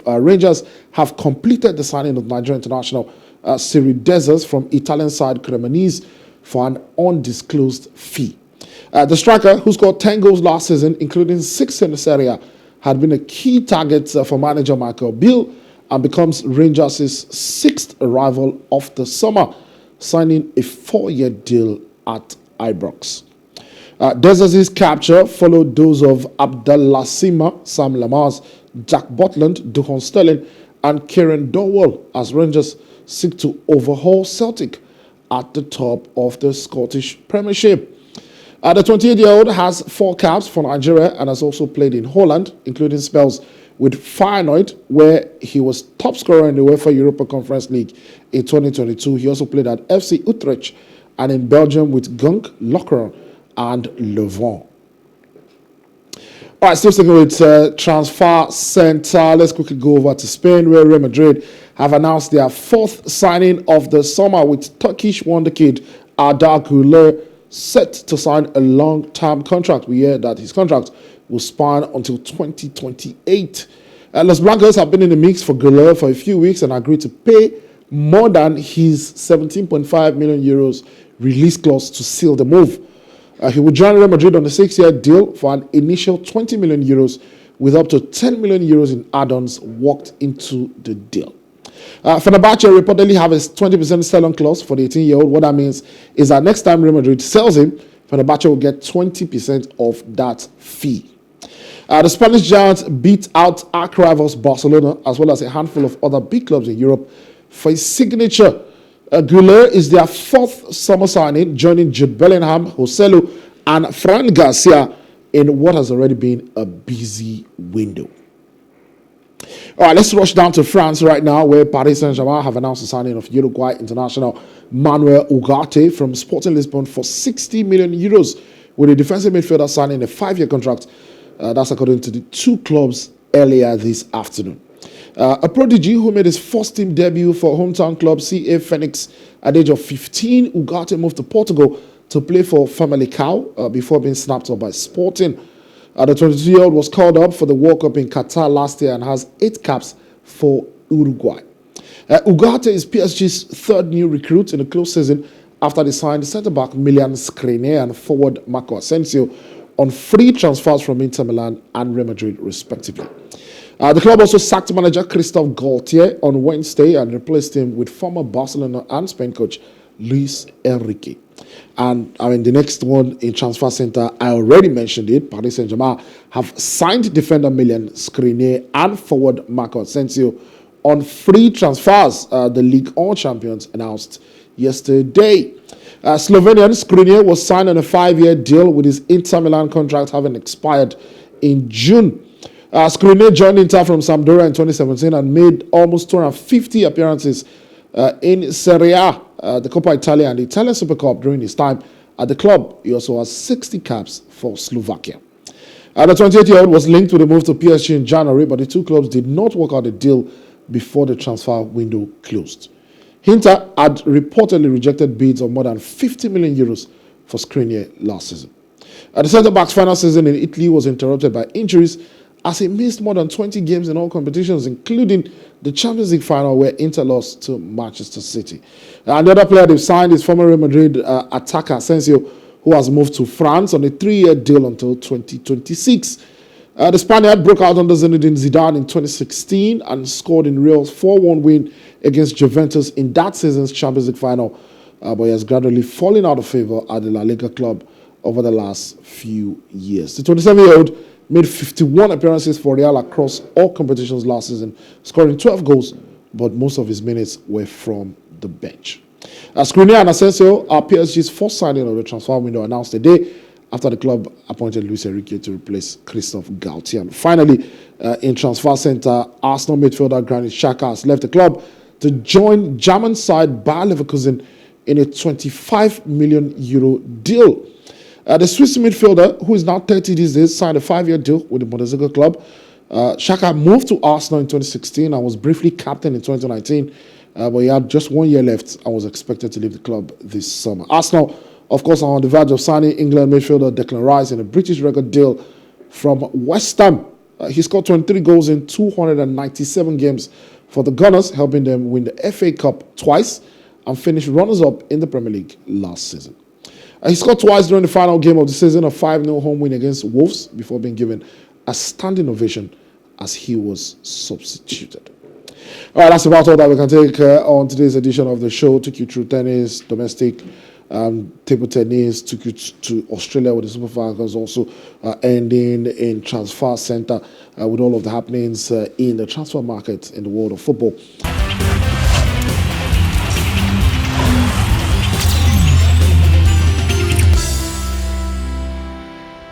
Rangers have completed the signing of Nigerian international Cyriel Dessers from Italian side Cremonese for an undisclosed fee. The striker, who scored 10 goals last season, including 6 in the Serie A, had been a key target for manager Michael Bill and becomes Rangers' 6th arrival of the summer, signing a 4-year deal at Ibrox. Dessers' capture followed those of Abdallah Sima, Sam Lamars, Jack Butland, Duhon Sterling, and Kieran Dowell as Rangers seek to overhaul Celtic at the top of the Scottish Premiership. The 28-year-old has 4 caps for Nigeria and has also played in Holland, including spells with Feyenoord, where he was top scorer in the UEFA Europa Conference League in 2022. He also played at FC Utrecht and in Belgium with Genk, Lokeren, and Leuven. All right, still sticking with transfer center. Let's quickly go over to Spain, where Real Madrid have announced their 4th signing of the summer, with Turkish wonderkid Arda Güler set to sign a long-term contract. We hear that his contract will span until 2028. Los Blancos have been in the mix for Güler for a few weeks and agreed to pay more than his 17.5 million euros release clause to seal the move. He will join Real Madrid on a 6-year deal for an initial 20 million euros, with up to 10 million euros in add-ons worked into the deal. Fenerbahce reportedly have a 20% sell-on clause for the 18-year-old. What that means is that next time Real Madrid sells him, Fenerbahce will get 20% of that fee. The Spanish giants beat out arch rivals Barcelona, as well as a handful of other big clubs in Europe, for his signature. Güler is their 4th summer signing, joining Jude Bellingham, Joselu, and Fran Garcia in what has already been a busy window. All right, let's rush down to France right now, where Paris Saint-Germain have announced the signing of Uruguay international Manuel Ugarte from Sporting Lisbon for 60 million euros, with the defensive midfielder signing a 5-year contract. That's according to the 2 clubs earlier this afternoon. A prodigy who made his first team debut for hometown club CA Phoenix at the age of 15, Ugarte moved to Portugal to play for Famalicão before being snapped up by Sporting. The 22-year-old was called up for the World Cup in Qatar last year and has 8 caps for Uruguay. Ugarte is PSG's 3rd new recruit in a close season after they signed centre-back Milan Skriniar and forward Marco Asensio on free transfers from Inter Milan and Real Madrid, respectively. The club also sacked manager Christophe Galtier on Wednesday and replaced him with former Barcelona and Spain coach Luis Enrique. And the next one in transfer center, I already mentioned it. Paris Saint-Germain have signed defender Milan Skriniar and forward Marco Asensio on free transfers. The Ligue 1 champions announced yesterday. Slovenian Skriniar was signed on a 5-year deal, with his Inter Milan contract having expired in June. Skriniar joined Inter from Sampdoria in 2017 and made almost 250 appearances in Serie A, the Coppa Italia, and the Italian Super Cup during his time at the club. He also has 60 caps for Slovakia. The 28-year-old was linked with a move to PSG in January, but the 2 clubs did not work out a deal before the transfer window closed. Inter had reportedly rejected bids of more than 50 million euros for Skriniar last season. The centre-back's final season in Italy was interrupted by injuries, as he missed more than 20 games in all competitions, including the Champions League final where Inter lost to Manchester City. And the other player they've signed is former Real Madrid attacker Asensio, who has moved to France on a 3-year deal until 2026. The Spaniard broke out under Zinedine Zidane in 2016 and scored in Real's 4-1 win against Juventus in that season's Champions League final, but he has gradually fallen out of favour at the La Liga club over the last few years. The 27-year-old made 51 appearances for Real across all competitions last season, scoring 12 goals, but most of his minutes were from the bench. Skriniar and Asensio are PSG's first signing of the transfer window, announced today after the club appointed Luis Enrique to replace Christophe Galtier. And finally, in transfer centre, Arsenal midfielder Granit Xhaka has left the club to join German side Bayer Leverkusen in a 25 million euro deal. The Swiss midfielder, who is now 30 these days, signed a 5-year deal with the Bundesliga club. Xhaka moved to Arsenal in 2016 and was briefly captain in 2019, but he had just 1 year left and was expected to leave the club this summer. Arsenal, of course, are on the verge of signing England midfielder Declan Rice in a British record deal from West Ham. He scored 23 goals in 297 games for the Gunners, helping them win the FA Cup twice and finish runners-up in the Premier League last season. He scored twice during the final game of the season, a 5-0 home win against Wolves, before being given a standing ovation as he was substituted. All right, that's about all that we can take on today's edition of the show. Took you through tennis, domestic, table tennis, took you to Australia with the Super Falcons, also ending in transfer centre with all of the happenings in the transfer market in the world of football.